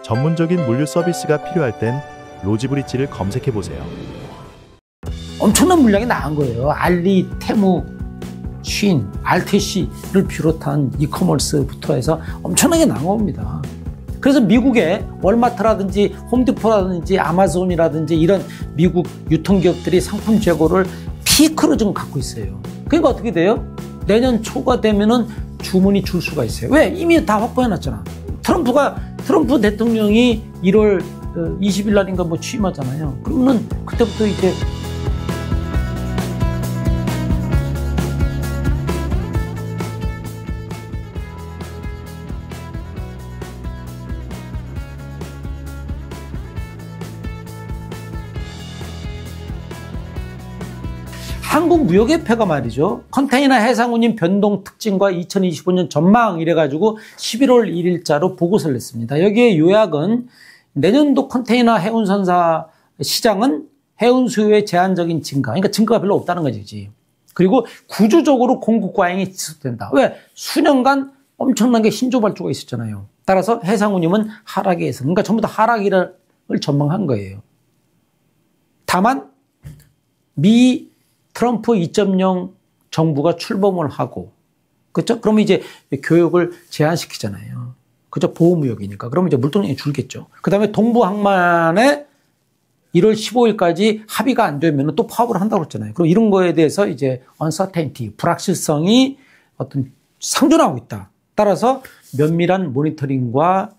전문적인 물류 서비스가 필요할 땐 로지브리지를 검색해 보세요. 엄청난 물량이 나간 거예요. 알리, 테무, 쉰, RTC를 비롯한 이커머스부터 해서 엄청나게 나간 겁니다. 그래서 미국의 월마트라든지 홈디포라든지 아마존이라든지 이런 미국 유통기업들이 상품 재고를 피크로 좀 갖고 있어요. 그러니까 어떻게 돼요? 내년 초가 되면은 주문이 줄 수가 있어요. 왜? 이미 다 확보해놨잖아. 트럼프 대통령이 1월 20일 날인가 뭐 취임하잖아요. 그러면은 그때부터 이제 한국무역협회가 말이죠. 컨테이너 해상운임 변동 특징과 2025년 전망 이래가지고 11월 1일자로 보고서를 냈습니다. 여기에 요약은 내년도 컨테이너 해운선사 시장은 해운 수요의 제한적인 증가. 그러니까 증가가 별로 없다는 거지. 그리고 구조적으로 공급 과잉이 지속된다. 왜? 수년간 엄청나게 신조발주가 있었잖아요. 따라서 해상운임은 하락에 있어. 그러니까 전부 다 하락을 전망한 거예요. 다만 미 트럼프 2.0 정부가 출범을 하고, 그렇죠? 그러면 이제 교역을 제한시키잖아요. 그죠? 보호무역이니까. 그러면 이제 물동량이 줄겠죠. 그 다음에 동부항만에 1월 15일까지 합의가 안 되면 또 파업을 한다고 했잖아요. 그럼 이런 거에 대해서 이제 uncertainty, 불확실성이 어떤 상존하고 있다. 따라서 면밀한 모니터링과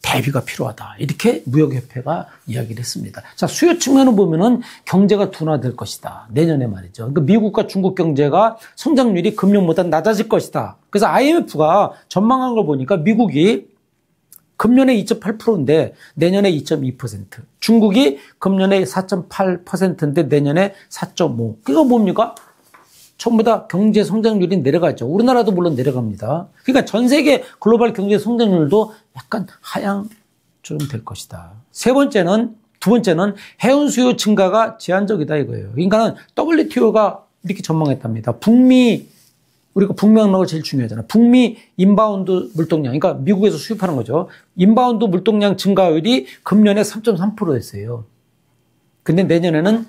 대비가 필요하다. 이렇게 무역협회가 이야기를 했습니다. 자, 수요 측면을 보면은 경제가 둔화될 것이다. 내년에 말이죠. 그러니까 미국과 중국 경제가 성장률이 금년보다 낮아질 것이다. 그래서 IMF가 전망한 걸 보니까 미국이 금년에 2.8%인데 내년에 2.2%. 중국이 금년에 4.8%인데 내년에 4.5%. 그게 뭡니까? 전부 다 경제 성장률이 내려가죠. 우리나라도 물론 내려갑니다. 그러니까 전 세계 글로벌 경제 성장률도 약간 하향처럼 될 것이다. 두 번째는 해운 수요 증가가 제한적이다 이거예요. 그러니까는 WTO가 이렇게 전망했답니다. 우리가 북미 항로가 제일 중요하잖아. 북미 인바운드 물동량, 그러니까 미국에서 수입하는 거죠. 인바운드 물동량 증가율이 금년에 3.3%였어요. 근데 내년에는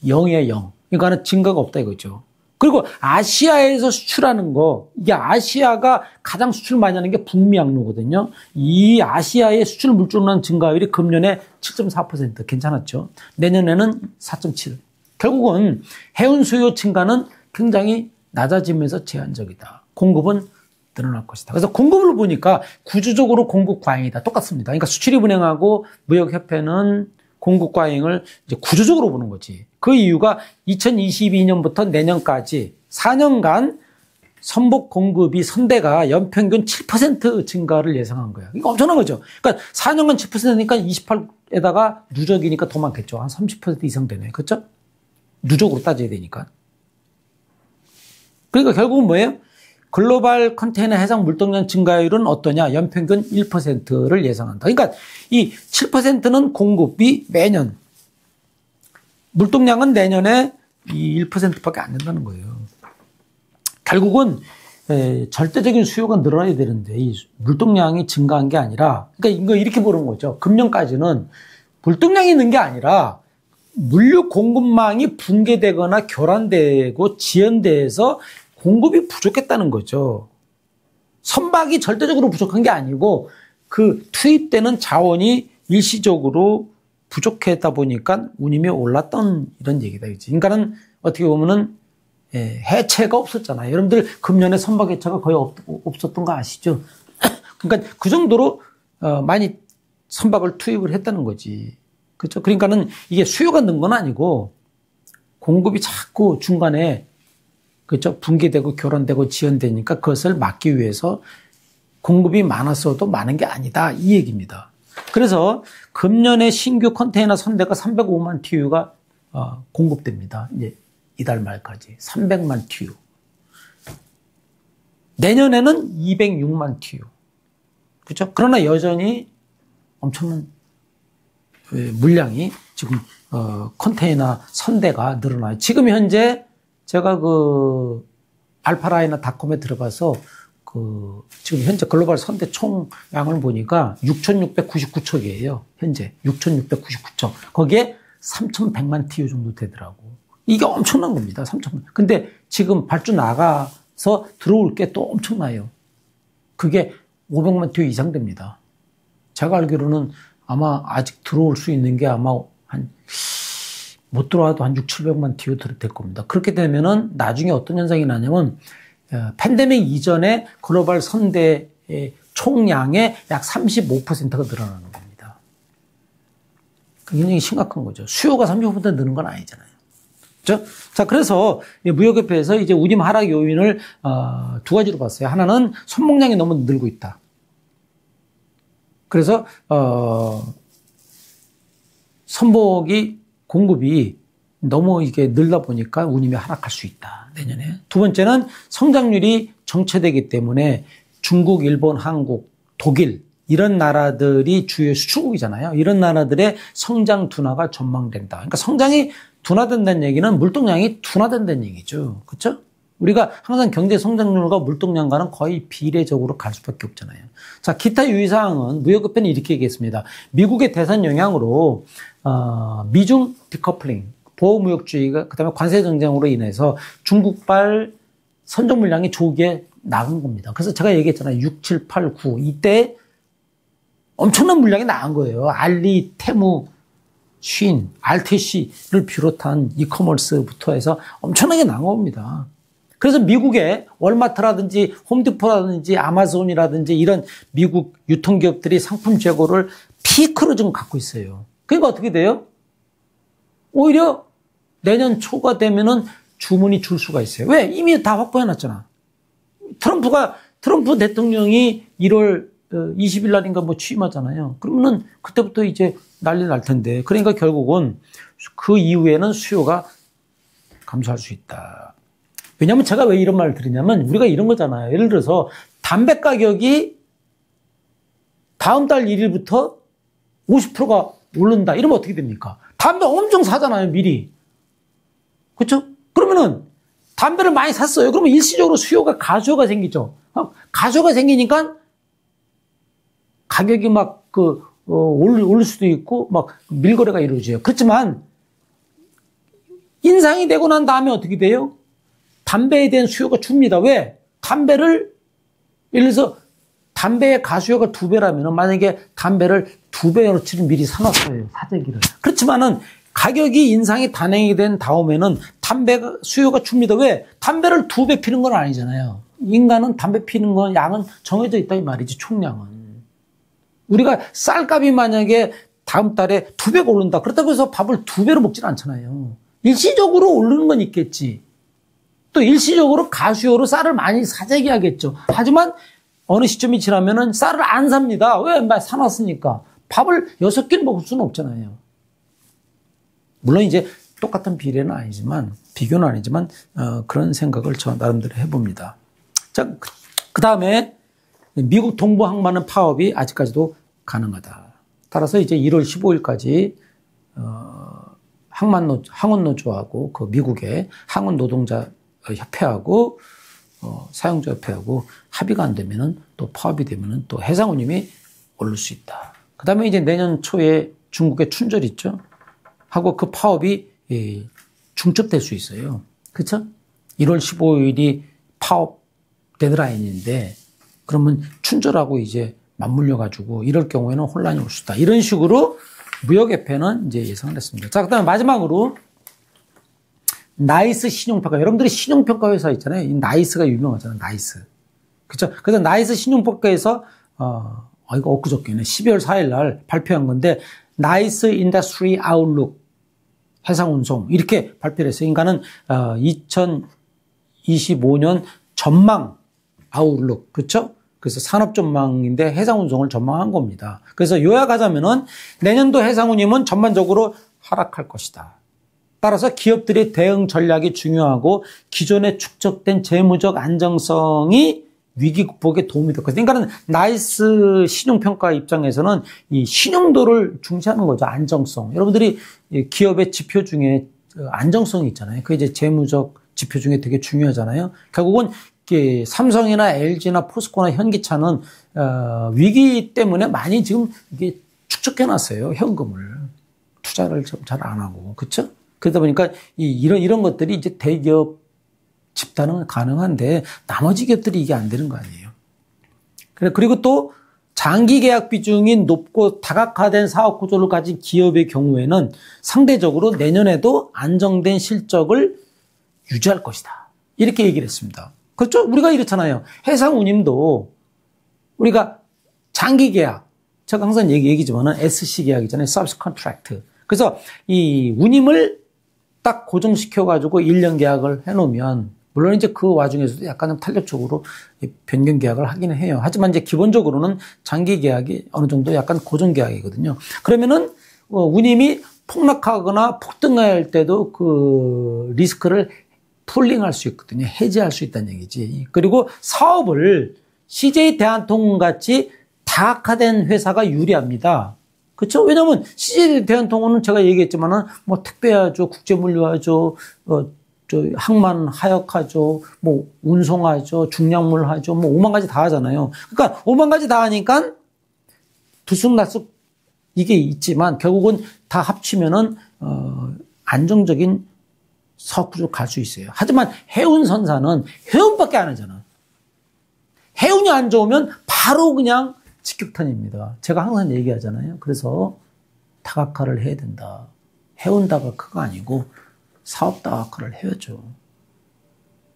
0이에요, 0. 그러니까는 증가가 없다 이거죠. 그리고 아시아에서 수출하는 거, 이게 아시아가 가장 수출 많이 하는 게 북미 항로거든요. 이 아시아의 수출 물동량 증가율이 금년에 7.4% 괜찮았죠. 내년에는 4.7. 결국은 해운 수요 증가는 굉장히 낮아지면서 제한적이다. 공급은 늘어날 것이다. 그래서 공급을 보니까 구조적으로 공급 과잉이다. 똑같습니다. 그러니까 수출입 은행하고 무역협회는 공급 과잉을 이제 구조적으로 보는 거지. 그 이유가 2022년부터 내년까지 4년간 선복 공급이 선대가 연평균 7% 증가를 예상한 거야. 이거 엄청난 거죠. 그러니까 4년간 7%니까 28에다가 누적이니까 더 많겠죠. 한 30% 이상 되네. 그렇죠? 누적으로 따져야 되니까. 그러니까 결국은 뭐예요? 글로벌 컨테이너 해상 물동량 증가율은 어떠냐? 연평균 1%를 예상한다. 그러니까 이 7%는 공급이 매년, 물동량은 내년에 이 1%밖에 안 된다는 거예요. 결국은 절대적인 수요가 늘어나야 되는데 이 물동량이 증가한 게 아니라, 그러니까 이거 이렇게 보는 거죠. 금년까지는 물동량이 있는 게 아니라 물류 공급망이 붕괴되거나 교란되고 지연돼서 공급이 부족했다는 거죠. 선박이 절대적으로 부족한 게 아니고 그 투입되는 자원이 일시적으로 부족했다 보니까 운임이 올랐던 이런 얘기다. 그러니까는 어떻게 보면은 해체가 없었잖아요. 여러분들 금년에 선박 해체가 거의 없었던 거 아시죠? 그러니까 그 정도로 많이 선박을 투입을 했다는 거지. 그렇죠? 그러니까는 이게 수요가 는 건 아니고 공급이 자꾸 중간에 그렇죠? 붕괴되고 교란되고 지연되니까 그것을 막기 위해서 공급이 많았어도 많은 게 아니다. 이 얘기입니다. 그래서 금년에 신규 컨테이너 선대가 305만 TU가 공급됩니다. 이제 이달 말까지 300만 TU. 내년에는 206만 TU. 그렇죠? 그러나 여전히 엄청난 물량이 지금 컨테이너 선대가 늘어나요. 지금 현재 제가 그 알파라이나 닷컴에 들어가서 지금 현재 글로벌 선대 총량을 보니까 6,699척이에요. 현재 6,699척. 거기에 3,100만 TU 정도 되더라고. 이게 엄청난 겁니다. 3,000만. 근데 지금 발주 나가서 들어올 게 또 엄청나요. 그게 500만 TU 이상 됩니다. 제가 알기로는 아마 아직 들어올 수 있는 게 아마 못 들어와도 한 6,700만 TU 될 겁니다. 그렇게 되면은 나중에 어떤 현상이 나냐면 팬데믹 이전에 글로벌 선대의 총량의 약 35%가 늘어나는 겁니다. 굉장히 심각한 거죠. 수요가 35% 느는 건 아니잖아요. 그렇죠? 자, 그래서 무역협회에서 이제 운임 하락 요인을 두 가지로 봤어요. 하나는 선목량이 너무 늘고 있다. 그래서 선복이 공급이 너무 이게 늘다 보니까 운임이 하락할 수 있다, 내년에. 두 번째는 성장률이 정체되기 때문에 중국, 일본, 한국, 독일 이런 나라들이 주요 수출국이잖아요. 이런 나라들의 성장 둔화가 전망된다. 그러니까 성장이 둔화된다는 얘기는 물동량이 둔화된다는 얘기죠. 그렇죠? 우리가 항상 경제 성장률과 물동량과는 거의 비례적으로 갈 수밖에 없잖아요. 자, 기타 유의사항은 무역협회는 이렇게 얘기했습니다. 미국의 대선 영향으로 미중 디커플링, 보호무역주의가 그다음에 관세 정쟁으로 인해서 중국발 선적 물량이 조기에 나간 겁니다. 그래서 제가 얘기했잖아요. 6, 7, 8, 9 이때 엄청난 물량이 나간 거예요. 알리, 테무, 쉰, RTC를 비롯한 이커머스부터 해서 엄청나게 나간 겁니다. 그래서 미국의 월마트라든지 홈디포라든지 아마존이라든지 이런 미국 유통기업들이 상품 재고를 피크로 지금 갖고 있어요. 그러니까 어떻게 돼요? 오히려 내년 초가 되면은 주문이 줄 수가 있어요. 왜? 이미 다 확보해놨잖아. 트럼프 대통령이 1월 20일 날인가 뭐 취임하잖아요. 그러면은 그때부터 이제 난리 날 텐데. 그러니까 결국은 그 이후에는 수요가 감소할 수 있다. 왜냐면 제가 왜 이런 말을 드리냐면 우리가 이런 거잖아요. 예를 들어서 담배 가격이 다음 달 1일부터 50%가 오른다. 이러면 어떻게 됩니까? 담배 엄청 사잖아요, 미리. 그렇죠? 그러면은 담배를 많이 샀어요. 그러면 일시적으로 수요가 가수요가 생기죠. 가수요가 생기니까 가격이 막 오를 수도 있고 막 밀거래가 이루어져요. 그렇지만 인상이 되고 난 다음에 어떻게 돼요? 담배에 대한 수요가 줍니다. 왜? 담배를 예를 들어서 담배의 가수요가 2배라면 만약에 담배를 2배어치를 미리 사놨어요. 사재기를. 그렇지만은 가격이 인상이 단행이 된 다음에는 담배 수요가 줍니다. 왜? 담배를 2배 피는 건 아니잖아요. 인간은 담배 피는 건 양은 정해져 있다 이 말이지, 총량은. 우리가 쌀값이 만약에 다음 달에 2배가 오른다. 그렇다고 해서 밥을 2배로 먹지는 않잖아요. 일시적으로 오르는 건 있겠지. 또 일시적으로 가수요로 쌀을 많이 사재기하겠죠. 하지만 어느 시점이 지나면은 쌀을 안 삽니다. 왜? 사놨으니까. 밥을 6끼를 먹을 수는 없잖아요. 물론 이제 똑같은 비례는 아니지만, 비교는 아니지만, 그런 생각을 저 나름대로 해봅니다. 자, 그 다음에 미국 동부 항만은 파업이 아직까지도 가능하다. 따라서 이제 1월 15일까지, 항원노조하고 그 미국의 항원 노동자 협회하고, 사용자 협회하고 합의가 안 되면은 또 파업이 되면은 또 해상운임이 오를 수 있다. 그 다음에 이제 내년 초에 중국의 춘절 있죠? 하고 그 파업이 중첩될 수 있어요. 그쵸? 1월 15일이 파업 데드라인인데 그러면 춘절하고 이제 맞물려가지고 이럴 경우에는 혼란이 올 수 있다. 이런 식으로 무역협회는 이제 예상을 했습니다. 자, 그 다음에 마지막으로 나이스 신용평가. 여러분들이 신용평가 회사 있잖아요. 이 나이스가 유명하잖아요. 나이스. 그쵸? 그래서 나이스 신용평가에서, 이거 엊그저께네. 12월 4일 날 발표한 건데, 나이스 인더스트리 아웃룩 해상운송. 이렇게 발표를 했어요. 그러니까는, 2025년 전망 아웃룩. 그쵸? 그래서 산업 전망인데 해상운송을 전망한 겁니다. 그래서 요약하자면은 내년도 해상운임은 전반적으로 하락할 것이다. 따라서 기업들의 대응 전략이 중요하고 기존에 축적된 재무적 안정성이 위기 극복에 도움이 될 것이다. 그러니까 나이스 신용평가 입장에서는 이 신용도를 중시하는 거죠. 안정성. 여러분들이 기업의 지표 중에 안정성이 있잖아요. 그게 이제 재무적 지표 중에 되게 중요하잖아요. 결국은 삼성이나 LG나 포스코나 현기차는 위기 때문에 많이 지금 이게 축적해놨어요. 현금을 투자를 좀 잘 안 하고 그렇죠? 그러다 보니까 이런 것들이 이제 대기업 집단은 가능한데 나머지 기업들이 이게 안 되는 거 아니에요. 그리고 또 장기 계약 비중이 높고 다각화된 사업 구조를 가진 기업의 경우에는 상대적으로 내년에도 안정된 실적을 유지할 것이다. 이렇게 얘기를 했습니다. 그렇죠? 우리가 이렇잖아요. 해상운임도 우리가 장기 계약, 제가 항상 얘기지만은 SC 계약이잖아요. 서비스 컨트랙트. 그래서 이 운임을 딱 고정시켜가지고 1년 계약을 해놓으면 물론 이제 그 와중에서도 약간 좀 탄력적으로 변경 계약을 하기는 해요. 하지만 이제 기본적으로는 장기 계약이 어느 정도 약간 고정 계약이거든요. 그러면은 운임이 폭락하거나 폭등할 때도 그 리스크를 풀링할 수 있거든요. 해지할 수 있다는 얘기지. 그리고 사업을 CJ 대한통운 같이 다각화된 회사가 유리합니다. 그렇죠? 왜냐하면 CJ 대한통운은 제가 얘기했지만은 뭐 택배하죠, 국제물류하죠, 항만 하역하죠, 뭐 운송하죠, 중량물 하죠, 뭐 5만 가지 다 하잖아요. 그러니까 5만 가지 다 하니까 들쑥날쑥 이게 있지만 결국은 다 합치면은 안정적인 사업 구조로 갈 수 있어요. 하지만 해운선사는 해운밖에 안 하잖아. 해운이 안 좋으면 바로 그냥 직격탄입니다. 제가 항상 얘기하잖아요. 그래서 다각화를 해야 된다. 해운 다각화가 아니고 사업 다각화를 해야죠.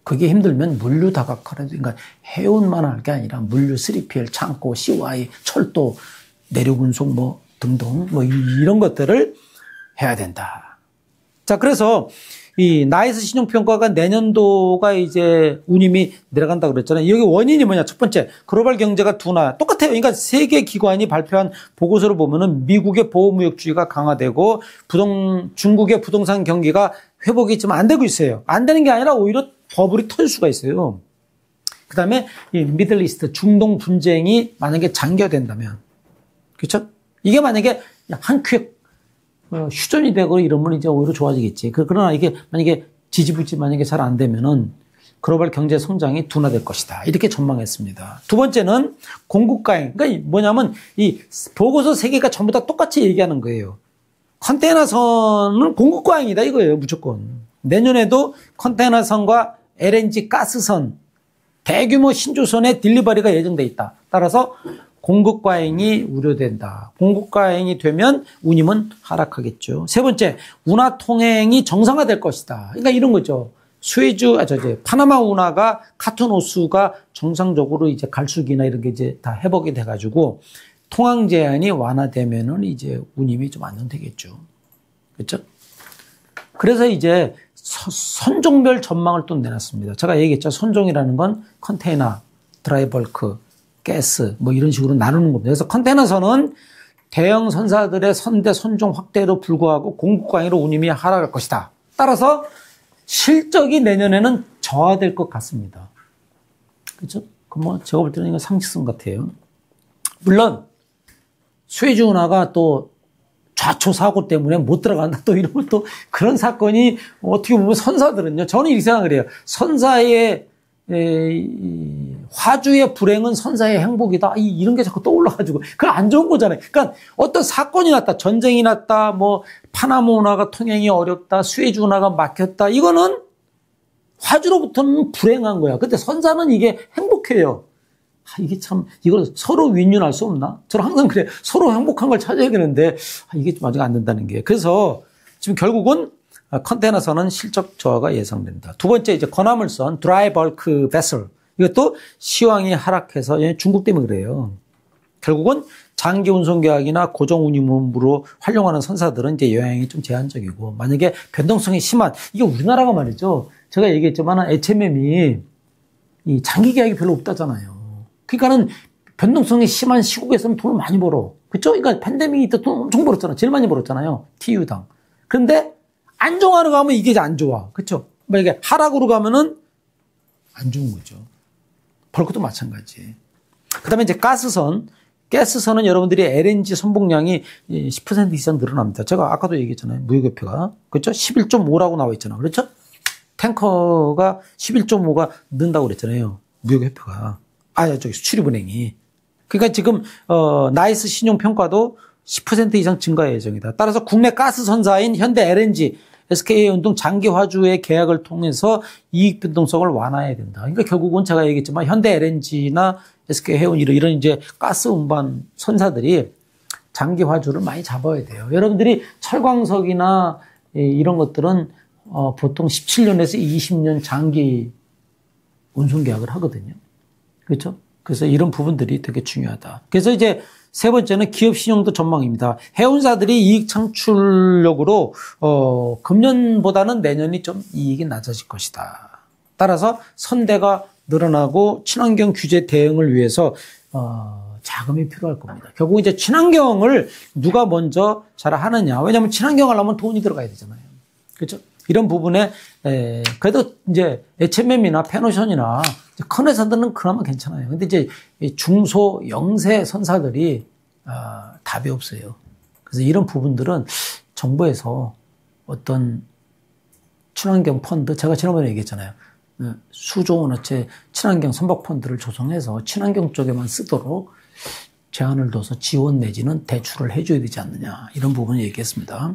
그게 힘들면 물류 다각화를, 그러니까 해운만 할 게 아니라 물류 3PL, 창고, CY, 철도, 내륙운송 뭐 등등 뭐 이런 것들을 해야 된다. 자, 그래서 이 나이스 신용평가가 내년도가 이제 운임이 내려간다고 그랬잖아요. 여기 원인이 뭐냐? 첫 번째, 글로벌 경제가 둔화. 똑같아요. 그러니까 세계 기관이 발표한 보고서를 보면은 미국의 보호무역주의가 강화되고 중국의 부동산 경기가 회복이 좀 안 되고 있어요. 안 되는 게 아니라 오히려 버블이 터질 수가 있어요. 그 다음에 이 미들리스트, 중동 분쟁이 만약에 장기화된다면, 그렇죠? 이게 만약에 한 큐에 휴전이 되고 이러면 이제 오히려 좋아지겠지. 그러나 이게 만약에 지지부지 만약에 잘 안 되면은 글로벌 경제 성장이 둔화될 것이다. 이렇게 전망했습니다. 두 번째는 공급과잉. 그러니까 뭐냐면 이 보고서 세 개가 전부 다 똑같이 얘기하는 거예요. 컨테이너선은 공급과잉이다 이거예요. 무조건. 내년에도 컨테이너선과 LNG 가스선, 대규모 신조선의 딜리버리가 예정돼 있다. 따라서 공급 과잉이 우려된다. 공급 과잉이 되면 운임은 하락하겠죠. 세 번째, 운하 통행이 정상화될 것이다. 그러니까 이런 거죠. 파나마 운하가 카톤 호수가 정상적으로 이제 갈수기나 이런 게 이제 다 회복이 돼가지고 통항 제한이 완화되면은 이제 운임이 좀 안정되겠죠. 그렇죠? 그래서 이제 선종별 전망을 또 내놨습니다. 제가 얘기했죠. 선종이라는 건 컨테이너, 드라이버크, 가스 뭐 이런 식으로 나누는 겁니다. 그래서 컨테이너선은 대형 선사들의 선대 선종 확대로 불구하고 공급 과잉으로 운임이 하락할 것이다. 따라서 실적이 내년에는 저하될 것 같습니다. 그렇죠? 뭐 제가 볼 때는 이거 상식선 같아요. 물론 수에즈 운하가 또 좌초 사고 때문에 못 들어간다 또 이러면 또 그런 사건이 어떻게 보면 선사들은요. 저는 이렇게 생각을 해요. 선사의 화주의 불행은 선사의 행복이다. 이런 게 자꾸 떠올라가지고 그건 안 좋은 거잖아요. 그러니까 어떤 사건이 났다, 전쟁이 났다, 뭐 파나마 운하가 통행이 어렵다, 수에즈 운하가 막혔다. 이거는 화주로부터는 불행한 거야. 근데 선사는 이게 행복해요. 이게 참 이걸 서로 윈윈할 수 없나? 저는 항상 그래. 서로 행복한 걸 찾아야 되는데 이게 좀 아직 안 된다는 게. 그래서 지금 결국은 컨테이너선은 실적 저하가 예상된다. 두 번째 이제 건화물선 드라이 벌크 베슬 이것도 시황이 하락해서 중국 때문에 그래요. 결국은 장기 운송 계약이나 고정 운임으로 활용하는 선사들은 이제 영향이 좀 제한적이고 만약에 변동성이 심한 이게 우리나라가 말이죠. 제가 얘기했지만 HMM이 이 장기 계약이 별로 없다잖아요. 그러니까는 변동성이 심한 시국에서는 돈을 많이 벌어. 그렇죠? 그러니까 팬데믹이 때 돈 엄청 벌었잖아요. 제일 많이 벌었잖아요. TU당. 그런데 안정화로 가면 이게 안 좋아. 그렇죠? 이게 하락으로 가면은 안 좋은 거죠. 벌 것도 마찬가지. 그다음에 이제 가스선은 여러분들이 LNG 선봉량이 10% 이상 늘어납니다. 제가 아까도 얘기했잖아요. 무역협회가. 그렇죠? 11.5라고 나와 있잖아요. 그렇죠? 탱커가 11.5가 는다고 그랬잖아요. 무역협회가. 저기 수출입은행이. 그러니까 지금 나이스 신용평가도 10% 이상 증가 예정이다. 따라서 국내 가스 선사인 현대 LNG, SK해운 등 장기 화주의 계약을 통해서 이익 변동성을 완화해야 된다. 그러니까 결국은 제가 얘기했지만 현대 LNG나 SK해운 이런 이제 가스 운반 선사들이 장기 화주를 많이 잡아야 돼요. 여러분들이 철광석이나 이런 것들은 보통 17년에서 20년 장기 운송 계약을 하거든요. 그렇죠? 그래서 이런 부분들이 되게 중요하다. 그래서 이제 세 번째는 기업 신용도 전망입니다. 해운사들이 이익 창출력으로 금년보다는 내년이 좀 이익이 낮아질 것이다. 따라서 선대가 늘어나고 친환경 규제 대응을 위해서 자금이 필요할 겁니다. 결국 이제 친환경을 누가 먼저 잘 하느냐. 왜냐하면 친환경을 하려면 돈이 들어가야 되잖아요. 그렇죠? 이런 부분에 그래도 이제 HMM이나 페노션이나 큰 회사들은 그나마 괜찮아요. 근데 이제 중소 영세 선사들이 답이 없어요. 그래서 이런 부분들은 정부에서 어떤 친환경 펀드, 제가 지난번에 얘기했잖아요. 수조 원어치 친환경 선박 펀드를 조성해서 친환경 쪽에만 쓰도록 제한을 둬서 지원 내지는 대출을 해줘야 되지 않느냐. 이런 부분을 얘기했습니다.